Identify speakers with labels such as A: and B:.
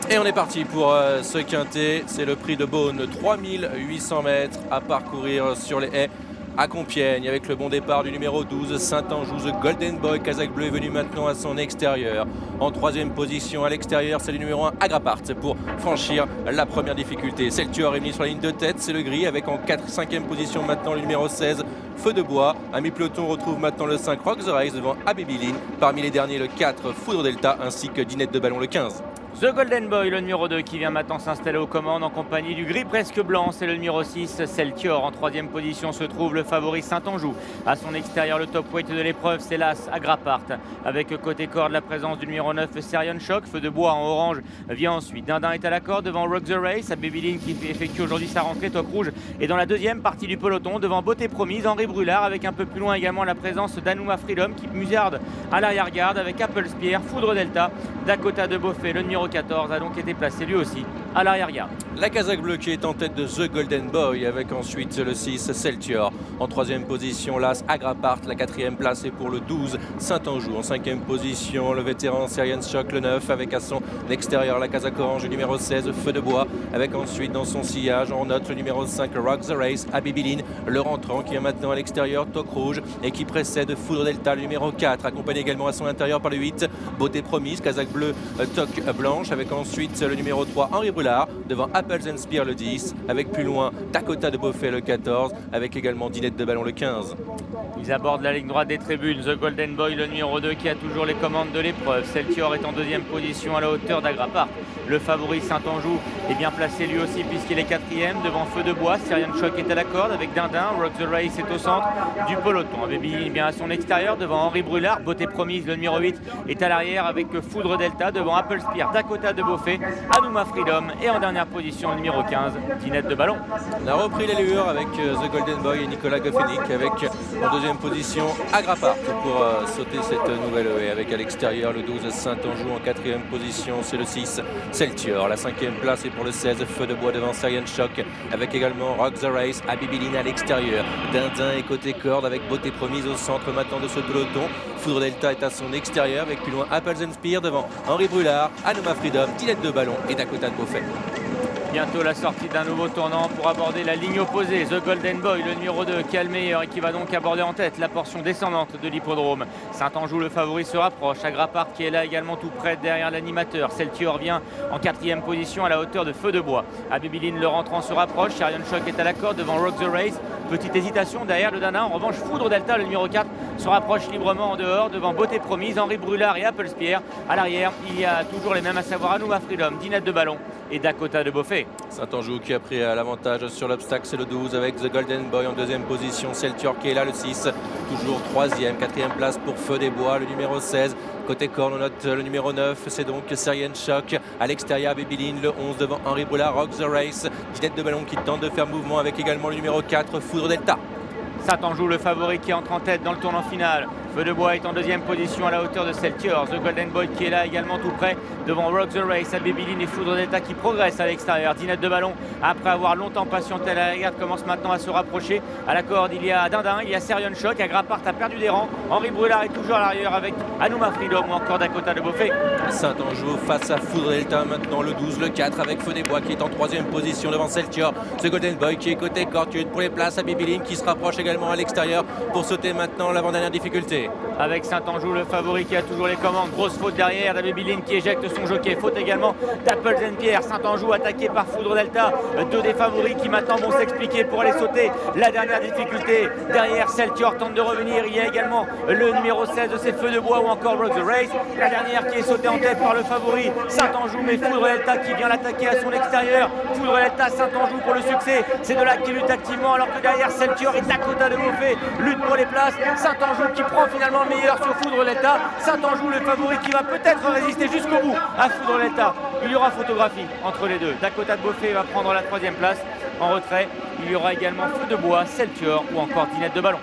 A: Et on est parti pour ce quintet, c'est le prix de Beaune, 3800 mètres à parcourir sur les haies à Compiègne avec le bon départ du numéro 12, Saint-Anjou, The Golden Boy. Kazakh Bleu est venu maintenant à son extérieur. En troisième position à l'extérieur, c'est le numéro 1, Agrapart, pour franchir la première difficulté. Celtuor est mis sur la ligne de tête, c'est le gris avec en 5e position maintenant le numéro 16, Feu de Bois. À mi-peloton, retrouve maintenant le 5, Rock the Race devant Abibiline. Parmi les derniers, le 4, Foudre Delta, ainsi que Dinette de Ballon, le 15.
B: The Golden Boy, le numéro 2, qui vient maintenant s'installer aux commandes en compagnie du gris presque blanc. C'est le numéro 6, Celtior. En troisième position se trouve le favori Saint-Anjou. À son extérieur, le top weight de l'épreuve, c'est l'As Agrapart. Avec côté corde, la présence du numéro 9, Serion Shock. Feu de Bois en orange vient ensuite. Dindin est à la corde devant Rock the Race. Abibiline qui effectue aujourd'hui sa rentrée. Top rouge est dans la deuxième partie du peloton devant Beauté Promise. Henri Brulard avec un peu plus loin également la présence d'Anouma Freedom qui musarde à l'arrière-garde avec Apple Spear, Foudre Delta. Dakota de Beaufait, le numéro 14, a donc été placé lui aussi à l'arrière-garde.
A: La Kazakh Bleu qui est en tête de The Golden Boy avec ensuite le 6, Celtior. En troisième position, l'As Agrapart. La quatrième place est pour le 12, Saint-Anjou. En cinquième position, le vétéran Serian Shock, le 9, avec à son extérieur la Kazakh Orange, le numéro 16, Feu de Bois. Avec ensuite dans son sillage, on note le numéro 5, Rock the Race, Abibiline, le rentrant qui est maintenant à l'extérieur, Toc Rouge, et qui précède Foudre Delta, le numéro 4, accompagné également à son intérieur par le 8, Beauté Promise, Kazakh Bleu, Toc Blanche, avec ensuite le numéro 3, Henri Brulard, devant Apples and Spear, le 10, avec plus loin Dakota de Beaufait, le 14, avec également Dinette de Ballon, le 15.
B: Ils abordent la ligne droite des tribunes. The Golden Boy, le numéro 2, qui a toujours les commandes de l'épreuve. Celtior est en deuxième position à la hauteur d'Agrapart. Le favori Saint-Anjou est bien placé lui aussi puisqu'il est quatrième devant Feu de Bois. Serian Shock est à la corde avec Dindin. Rock the Race est au centre du peloton. Abibiline bien à son extérieur devant Henri Brulard. Beauté Promise, le numéro 8, est à l'arrière avec Foudre Delta devant Apple Spear, Dakota de Beaufait, Anouma Freedom et en dernière position le numéro 15, Dinette de Ballon.
A: On a repris l'allure avec The Golden Boy et Nicolas Goffenic avec en deuxième position Agrapart pour sauter cette nouvelle haie avec à l'extérieur le 12 Saint-Anjou. En quatrième position c'est le 6 Celtior. La cinquième place est pour le 16 Feu de Bois devant Serian Shock avec également Rock the Race, Abibiline à l'extérieur. Dindin est côté corde avec Beauté Promise au centre maintenant de ce peloton. Foudre Delta est à son extérieur avec plus loin Apples and Spear devant Henri Brulard, Anouma Freedom, Dinette de Ballon et Dakota de Beaufait.
B: Bientôt la sortie d'un nouveau tournant pour aborder la ligne opposée. The Golden Boy, le numéro 2, qui est le meilleur et qui va donc aborder en tête la portion descendante de l'hippodrome. Saint-Anjou, le favori, se rapproche. Agrapart qui est là également tout près derrière l'animateur. Celtior vient en quatrième position à la hauteur de Feu de Bois. Abibiline, le rentrant, se rapproche. Serion Shock est à la corde devant Rock the Race. Petite hésitation derrière le Dana. En revanche, Foudre Delta, le numéro 4, se rapproche librement en dehors devant Beauté Promise, Henri Brulard et Apple Spear. À l'arrière, il y a toujours les mêmes, à savoir Anouma Freedom, Dinette de Ballon et Dakota de Beaufait.
A: Saint-Anjou qui a pris l'avantage sur l'obstacle, c'est le 12 avec The Golden Boy en deuxième position. Celtior qui est là, le 6, toujours troisième. Quatrième place pour Feu des Bois, le numéro 16. Côté corne, on note le numéro 9, c'est donc Serian Shock. À l'extérieur, Abibiline, le 11 devant Henri Brulard, Rock the Race. Dinette de Ballon qui tente de faire mouvement avec également le numéro 4, Foudre Delta.
B: Saint-Anjou, le favori qui entre en tête dans le tournant final. Feu de Bois est en deuxième position à la hauteur de Celtior. The Golden Boy qui est là également tout près devant Rock the Race, Abibiline et Foudre Delta qui progressent à l'extérieur. Dinette de Ballon, après avoir longtemps patienté à la regarde, commence maintenant à se rapprocher. À la corde, il y a Dindin, il y a Serion Shock. Agrapart a perdu des rangs. Henri Brulard est toujours à l'arrière avec Anouma Freedom ou encore Dakota de Beaufait.
A: Saint-Anjou face à Foudre Delta, maintenant le 12, le 4 avec Feu des Bois qui est en troisième position devant Celtior. The Golden Boy qui est côté corde, qui est pour les places. Abibiline qui se rapproche également à l'extérieur pour sauter maintenant l'avant-dernière difficulté.
B: Avec Saint-Anjou, le favori qui a toujours les commandes. Grosse faute derrière d'Abibiline qui éjecte son jockey. Faute également d'Apple and Spear. Saint-Anjou attaqué par Foudre Delta. Deux des favoris qui maintenant vont s'expliquer pour aller sauter la dernière difficulté. Derrière, Celtior tente de revenir. Il y a également le numéro 16 de ses Feux de Bois ou encore Rock the Race. La dernière qui est sautée en tête par le favori Saint-Anjou, mais Foudre Delta qui vient l'attaquer à son extérieur. Foudre Delta, Saint-Anjou pour le succès. C'est de là qui lutte activement alors que derrière Celtior et Dakota de Beaufait lutte pour les places. Saint-Anjou qui prend finalement le meilleur sur Foudre Delta. Saint-Anjou, le favori qui va peut-être résister jusqu'au bout à Foudre Delta. Il y aura photographie entre les deux. Dakota de Beaufait va prendre la troisième place. En retrait, il y aura également Feu de Bois, Celtior ou encore Dinette de Ballon.